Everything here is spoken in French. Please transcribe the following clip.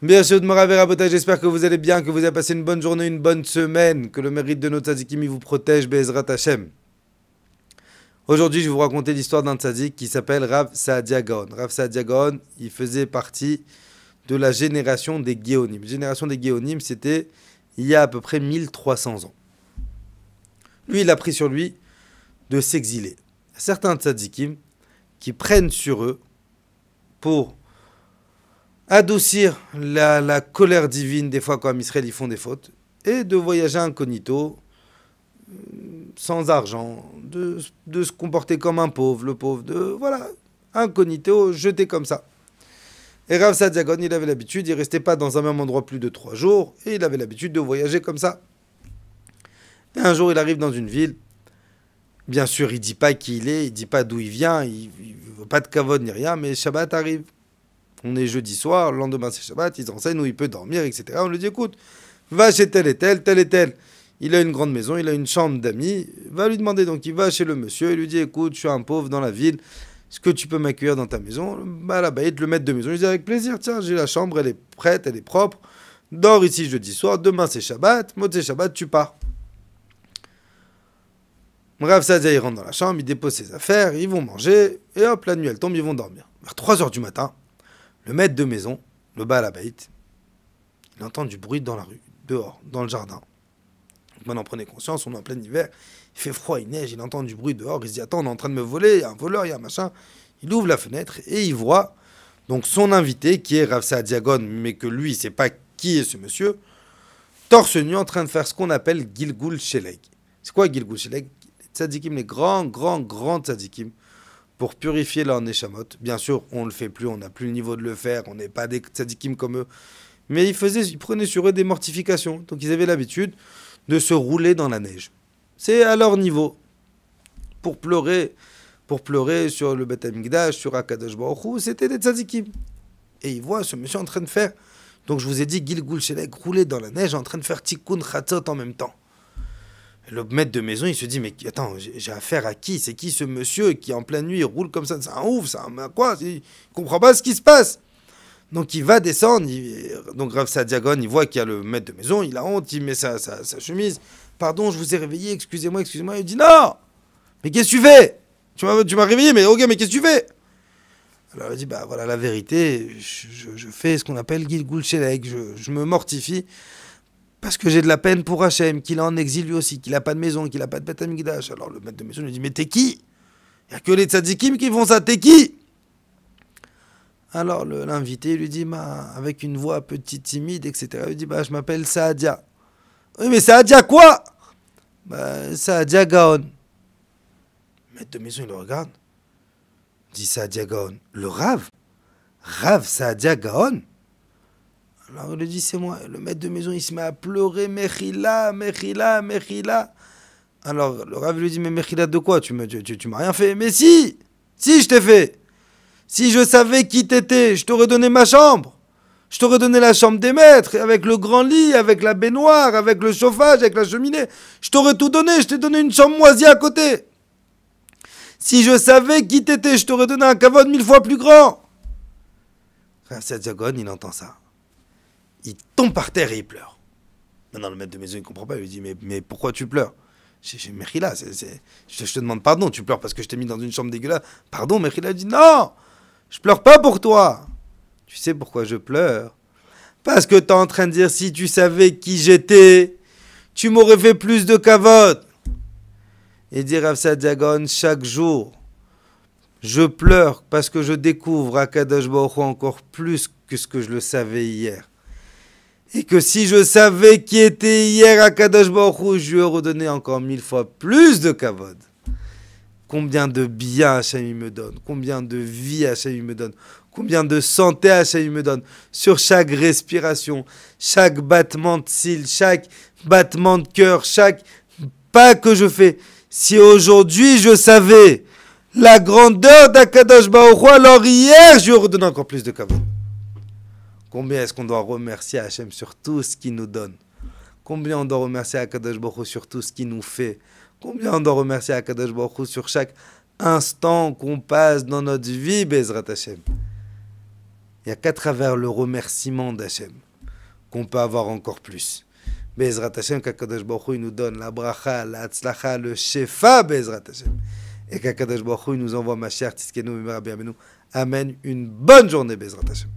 Bien sûr, de Morav et Rabotai, j'espère que vous allez bien, que vous avez passé une bonne journée, une bonne semaine, que le mérite de nos tzadikim vous protège, Be'ezrat Hashem. Aujourd'hui, je vais vous raconter l'histoire d'un tzadik qui s'appelle Rav Saadia Gaon. Rav Saadia Gaon, il faisait partie de la génération des Géonim. La génération des Géonim, c'était il y a à peu près 1300 ans. Lui, il a pris sur lui de s'exiler. Certains tzadikim qui prennent sur eux pour adoucir la colère divine des fois quand Israël ils font des fautes et de voyager incognito, sans argent, de se comporter comme un pauvre, le pauvre, voilà, incognito, jeté comme ça. Et Rav Saadia Gaon, il avait l'habitude, il restait pas dans un même endroit plus de 3 jours, et il avait l'habitude de voyager comme ça. Et un jour, il arrive dans une ville. Bien sûr, il dit pas qui il est, il dit pas d'où il vient, il veut pas de kavod ni rien, mais Shabbat arrive. On est jeudi soir, le lendemain c'est Shabbat, ils enseignent où il peut dormir, etc. On lui dit, écoute, va chez tel et tel, tel et tel. Il a une grande maison, il a une chambre d'amis, va lui demander. Donc il va chez le monsieur, il lui dit, écoute, je suis un pauvre dans la ville, est-ce que tu peux m'accueillir dans ta maison? Bah là-bas, il te le maître de maison, il dit, avec plaisir, tiens, j'ai la chambre, elle est prête, elle est propre, dors ici jeudi soir, demain c'est Shabbat, Motzei Shabbat, tu pars. Rav Saadia, il rentre dans la chambre, il dépose ses affaires, ils vont manger, et hop, la nuit elle tombe, ils vont dormir. Vers 3h du matin, le maître de maison, le Baal Habayit, il entend du bruit dans la rue, dehors, dans le jardin. Maintenant, prenez conscience, on est en plein hiver, il fait froid, il neige, il entend du bruit dehors, il se dit, attends, on est en train de me voler, il y a un voleur, il y a un machin. Il ouvre la fenêtre et il voit donc son invité, qui est Rav Saadia Gaon, mais que lui, il ne sait pas qui est ce monsieur, torse nu en train de faire ce qu'on appelle Gilgul Sheleg. C'est quoi Gilgul Sheleg? Les tzadikim, les grands tzadikim, pour purifier leur neshamot. Bien sûr, on ne le fait plus, on n'a plus le niveau de le faire, on n'est pas des tzadikim comme eux. Mais ils prenaient sur eux des mortifications. Donc ils avaient l'habitude de se rouler dans la neige. C'est à leur niveau. Pour pleurer sur le Beth Amikdash, sur Akadosh Baruch Hu, c'était des tzadikim. Et ils voient ce monsieur en train de faire, donc je vous ai dit, Gilgul Sheleg, rouler dans la neige, en train de faire Tikkun Chatzot en même temps. Le maître de maison, il se dit, mais attends, j'ai affaire à qui? C'est qui ce monsieur qui en pleine nuit il roule comme ça? C'est un ouf, c'est un quoi? Il comprend pas ce qui se passe. Donc il va descendre, donc Rav Saadia Gaon, il voit qu'il y a le maître de maison, il a honte, il met sa chemise. Pardon, je vous ai réveillé, excusez-moi. Il dit, non, mais qu'est-ce que tu fais? Tu m'as réveillé, mais ok, mais qu'est-ce que tu fais? Alors il dit, bah voilà la vérité, je fais ce qu'on appelle Gilgul Sheleg, je me mortifie. Parce que j'ai de la peine pour Hachem, qu'il est en exil lui aussi, qu'il n'a pas de maison, qu'il n'a pas de Beth Amikdash. Alors le maître de maison lui dit, mais t'es qui? Il n'y a que les tzadikim qui font ça, t'es qui? Alors l'invité lui dit, avec une voix petite, timide, etc. Il lui dit, je m'appelle Saadia. Oui, mais Saadia quoi? Saadia Gaon. Le maître de maison, il le regarde. Il dit, Saadia Gaon. Le Rav? Rav Saadia Gaon? Alors il lui dit, c'est moi. Le maître de maison, il se met à pleurer, Mechila. Alors le Rav lui dit, mais Mechila de quoi? Tu m'as rien fait. Mais si je t'ai fait. Si je savais qui t'étais, je t'aurais donné ma chambre. Je t'aurais donné la chambre des maîtres, avec le grand lit, avec la baignoire, avec le chauffage, avec la cheminée. Je t'aurais tout donné, je t'ai donné une chambre moisie à côté. Si je savais qui t'étais, je t'aurais donné un kavod 1000 fois plus grand. Rav Saadia Gaon, il entend ça. Il tombe par terre et il pleure. Non, le maître de maison, il ne comprend pas. Il lui dit, mais pourquoi tu pleures? J'ai Mechila, je te demande pardon. Tu pleures parce que je t'ai mis dans une chambre dégueulasse. Pardon, Mechila dit, non, je pleure pas pour toi. Tu sais pourquoi je pleure? Parce que tu es en train de dire, si tu savais qui j'étais, tu m'aurais fait plus de kavod. Et dit Rav Saadia Gaon, chaque jour, je pleure parce que je découvre Akadosh Baruch Hu encore plus que ce que je le savais hier. Et que si je savais qui était hier Akadosh Baruch Hu, je lui aurais donné encore 1000 fois plus de kavod. Combien de bien Hachem me donne, combien de vie Hachem me donne, combien de santé Hachem me donne, sur chaque respiration, chaque battement de cils, chaque battement de cœur, chaque pas que je fais. Si aujourd'hui je savais la grandeur d'Akadosh Baruch Hu, alors hier je lui aurais donné encore plus de kavod. Combien est-ce qu'on doit remercier Hachem sur tout ce qu'il nous donne? Combien on doit remercier Akadosh Baruch Hu sur tout ce qu'il nous fait? Combien on doit remercier Akadosh Baruch Hu sur chaque instant qu'on passe dans notre vie, Bezrat Hashem? Il n'y a qu'à travers le remerciement d'Hachem qu'on peut avoir encore plus. Bezrat Hashem, qu'Akadosh Baruch Hu, il nous donne la bracha, la tzlacha, le shefa, Bezrat Hashem. Et qu'Akadosh Baruch Hu, il nous envoie Mashiach, Tzidkenu, Bimera, Bienvenu. Amen. Une bonne journée, Bezrat Hashem.